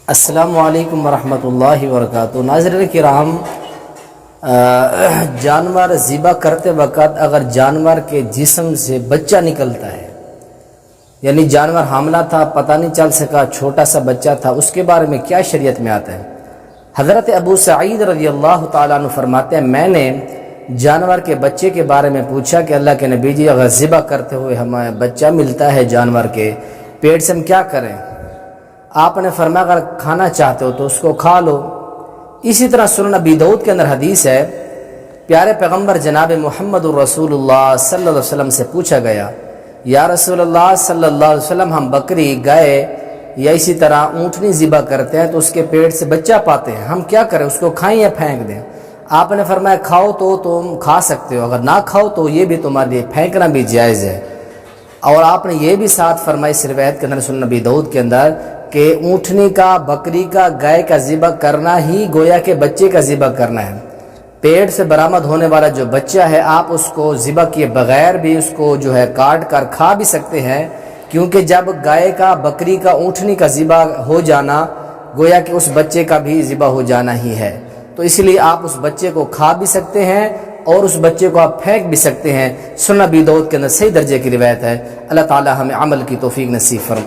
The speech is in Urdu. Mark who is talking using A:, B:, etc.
A: السلام علیکم ورحمۃ اللہ وبرکاتہ۔ ناظرین کرام، جانور ذبح کرتے وقت اگر جانور کے جسم سے بچہ نکلتا ہے، یعنی جانور حاملہ تھا، پتہ نہیں چل سکا، چھوٹا سا بچہ تھا، اس کے بارے میں کیا شریعت میں آتا ہے؟ حضرت ابو سعید رضی اللہ تعالیٰ عنہ فرماتے ہیں، میں نے جانور کے بچے کے بارے میں پوچھا کہ اللہ کے نبی جی، اگر ذبح کرتے ہوئے ہمیں بچہ ملتا ہے جانور کے پیٹ سے، ہم کیا کریں؟ آپ نے فرمایا اگر کھانا چاہتے ہو تو اس کو کھا لو۔ اسی طرح سنن ابی داؤد کے اندر حدیث ہے، پیارے پیغمبر جناب محمد الرسول اللہ صلی اللہ علیہ وسلم سے پوچھا گیا، یا رسول اللہ صلی اللہ علیہ وسلم، ہم بکری، گائے یا اسی طرح اونٹنی ذبح کرتے ہیں تو اس کے پیٹ سے بچہ پاتے ہیں، ہم کیا کریں؟ اس کو کھائیں یا پھینک دیں؟ آپ نے فرمایا کھاؤ تو تم کھا سکتے ہو، اگر نہ کھاؤ تو یہ بھی تمہارے لیے پھینکنا بھی جائز ہے۔ اور آپ نے یہ بھی ساتھ فرمائی اس روایت کے اندر سنن ابی داؤد کے اندر کہ اونٹنی کا، بکری کا، گائے کا ذبح کرنا ہی گویا کہ بچے کا ذبح کرنا ہے۔ پیٹ سے برآمد ہونے والا جو بچہ ہے، آپ اس کو ذبح کیے بغیر بھی اس کو جو ہے کاٹ کر کھا بھی سکتے ہیں، کیونکہ جب گائے کا، بکری کا، اونٹنی کا ذبح ہو جانا گویا کہ اس بچے کا بھی ذبح ہو جانا ہی ہے، تو اس لیے آپ اس بچے کو کھا بھی سکتے ہیں اور اس بچے کو آپ پھینک بھی سکتے ہیں۔ سنن ابی داؤد کے اندر صحیح درجے کی روایت ہے۔ اللہ تعالی ہمیں عمل کی توفیق نصیب فرمائے۔